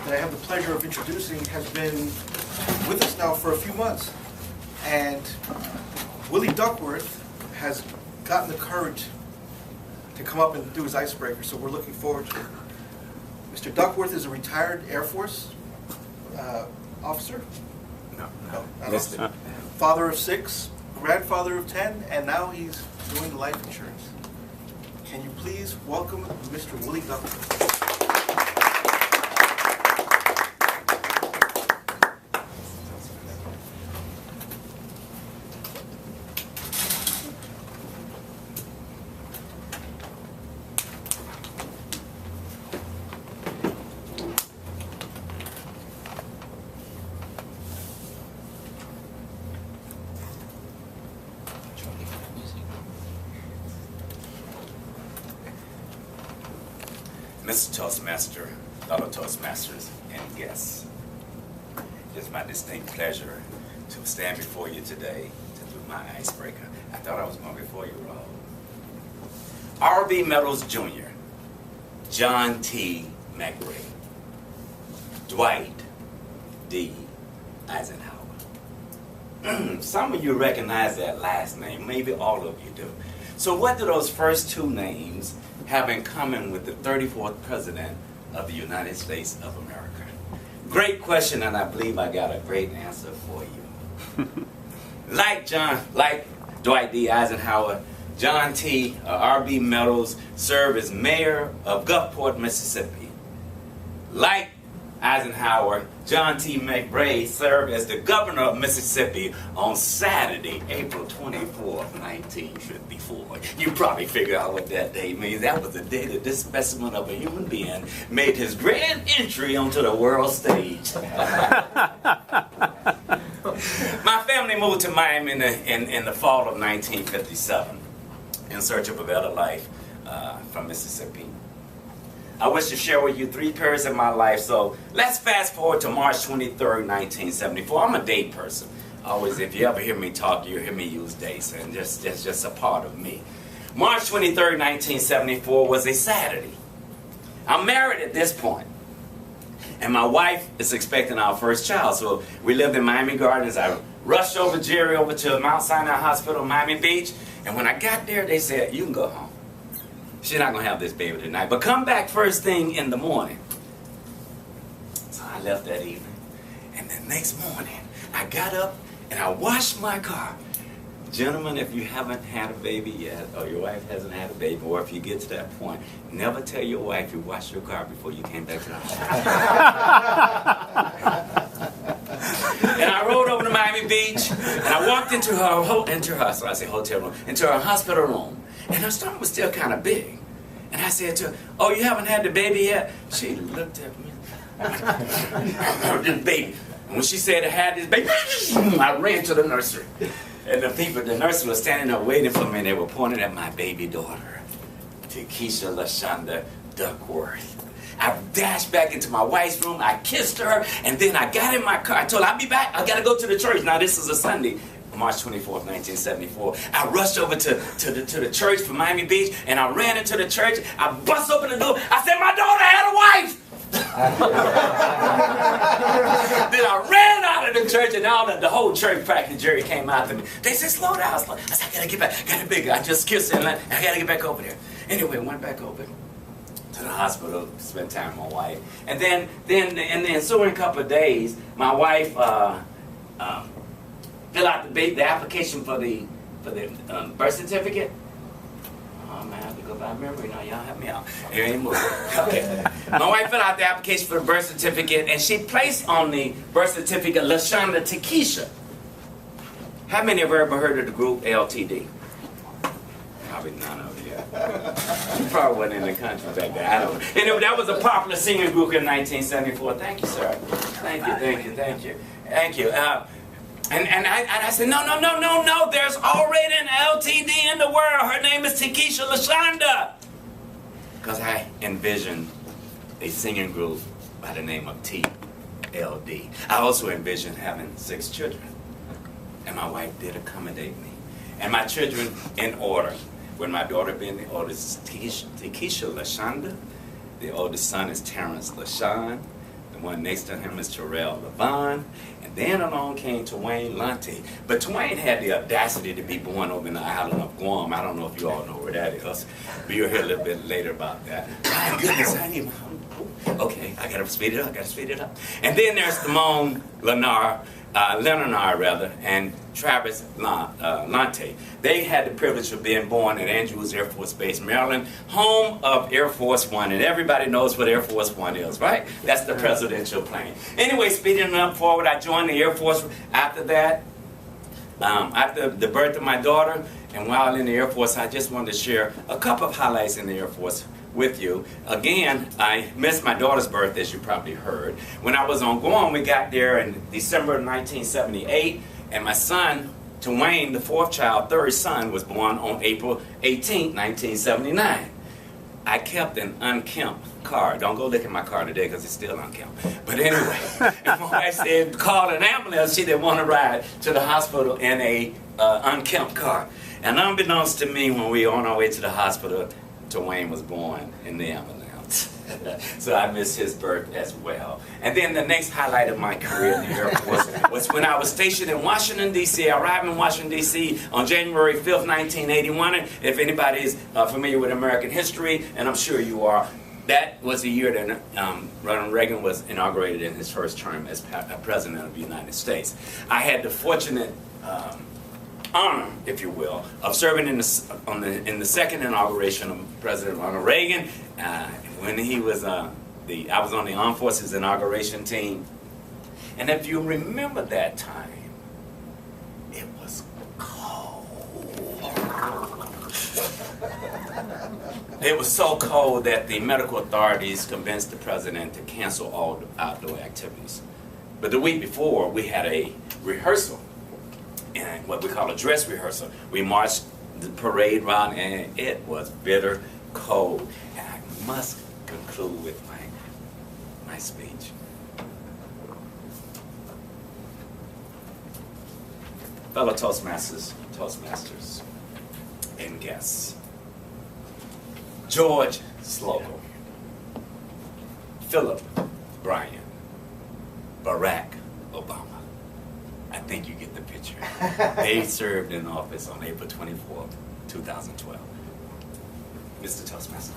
that I have the pleasure of introducing has been with us now for a few months. And Willie Duckworth has gotten the courage to come up and do his icebreaker, so we're looking forward to it. Mr. Duckworth is a retired Air Force officer. No. Officer. Father of 6, grandfather of 10, and now he's doing life insurance. Can you please welcome Mr. Willie Duckworth? Mr. Toastmaster, fellow Toastmasters, and guests, it is my distinct pleasure to stand before you today to do my icebreaker. I thought I was going before you, Rob. R.B. Meadows Jr., John T. McRae, Dwight D. Eisenhower. Some of you recognize that last name, maybe all of you do. So what do those first two names have in common with the 34th President of the United States of America? Great question, and I believe I got a great answer for you. Like Dwight D. Eisenhower, John T. R.B. Meadows served as mayor of Gulfport, Mississippi. Like Eisenhower, John T. McRae served as the governor of Mississippi on Saturday, April 24th, 1954. You probably figure out what that day means. That was the day that this specimen of a human being made his grand entry onto the world stage. My family moved to Miami in the fall of 1957 in search of a better life from Mississippi. I wish to share with you 3 periods in my life, so let's fast forward to March 23rd, 1974. I'm a date person. Always, if you ever hear me talk, you hear me use dates, and that's just a part of me. March 23rd, 1974 was a Saturday. I'm married at this point, and my wife is expecting our first child, so we lived in Miami Gardens. I rushed over Jerry over to Mount Sinai Hospital, Miami Beach, and when I got there, they said, you can go home. She's not going to have this baby tonight, but come back first thing in the morning. So I left that evening, and the next morning, I got up and I washed my car. Gentlemen, if you haven't had a baby yet, or your wife hasn't had a baby, or if you get to that point, never tell your wife you washed your car before you came back to the house. And I rode over to Miami Beach, and I walked into her hospital room. And her stomach was still kind of big. And I said to her, oh, you haven't had the baby yet? She looked at me. This baby. And when she said I had this baby, I ran to the nursery. And the people at the nursery were standing there waiting for me, and they were pointing at my baby daughter, Takesha LaShonda Duckworth. I dashed back into my wife's room, I kissed her, and then I got in my car. I told her, I'll be back, I gotta go to the church. Now this is a Sunday. March 24th, 1974. I rushed over to the church from Miami Beach, and I ran into the church. I bust open the door. I said, my daughter had a wife! Then I ran out of the church, and all the whole church practically Jerry came out to me. They said, slow down, slow. I said, I gotta get back. Got it bigger. I just kissed her, and I gotta get back over there. Anyway, went back over to the hospital, spent time with my wife. And then so in a couple of days, my wife fill out the application for the birth certificate. Oh man, I have to go by memory now. Y'all help me out. Here ain't moving. Okay. My wife filled out the application for the birth certificate, and she placed on the birth certificate LaShonda Takesha. How many have ever heard of the group LTD? Probably none of you. You probably wasn't in the country back then. I don't know. Anyway, that was a popular singing group in 1974. Thank you, sir. Thank you. And I said, no, there's already an LTD in the world. Her name is Takesha LaShonda. Because I envisioned a singing group by the name of TLD. I also envisioned having 6 children. And my wife did accommodate me. And my children in order. When my daughter being the oldest is Takesha LaShonda. The oldest son is Terrence LaShawn. The one next to him is Terrell Levon, and then along came Twain Lunte. But Twain had the audacity to be born over in the island of Guam. I don't know if you all know where that is, but you'll hear a little bit later about that. My goodness, I need okay, I gotta speed it up, And then there's Simone Lennar, and Travis Lunte. They had the privilege of being born at Andrews Air Force Base, Maryland, home of Air Force One, and everybody knows what Air Force One is, right? That's the presidential plane. Anyway, speeding up forward, I joined the Air Force after that, after the birth of my daughter, and while in the Air Force, I just wanted to share a couple of highlights in the Air Force with you. Again, I missed my daughter's birth, as you probably heard. When I was on Guam, we got there in December of 1978, and my son, Twain, the fourth child, third son, was born on April 18, 1979. I kept an unkempt car. Don't go look at my car today because it's still unkempt. But anyway, and my wife said, call an ambulance. She didn't want to ride to the hospital in a unkempt car. And unbeknownst to me, when we were on our way to the hospital, Twain was born in the ambulance. So I missed his birth as well. And then the next highlight of my career in the Air Force was when I was stationed in Washington, D.C. I arrived in Washington, D.C. on January 5th, 1981. If anybody is familiar with American history, and I'm sure you are, that was the year that Ronald Reagan was inaugurated in his first term as President of the United States. I had the fortunate honor, if you will, of serving in the second inauguration of President Ronald Reagan. When he was I was on the Armed Forces inauguration team, and if you remember that time, it was cold. It was so cold that the medical authorities convinced the president to cancel all the outdoor activities. But the week before, we had a rehearsal, and what we call a dress rehearsal. We marched the parade route, and it was bitter cold. And I must conclude with my speech. Fellow Toastmasters, and guests. George Slocum, Philip Bryan, Barack Obama. I think you get the picture. They served in office on April 24th, 2012. Mr. Toastmaster.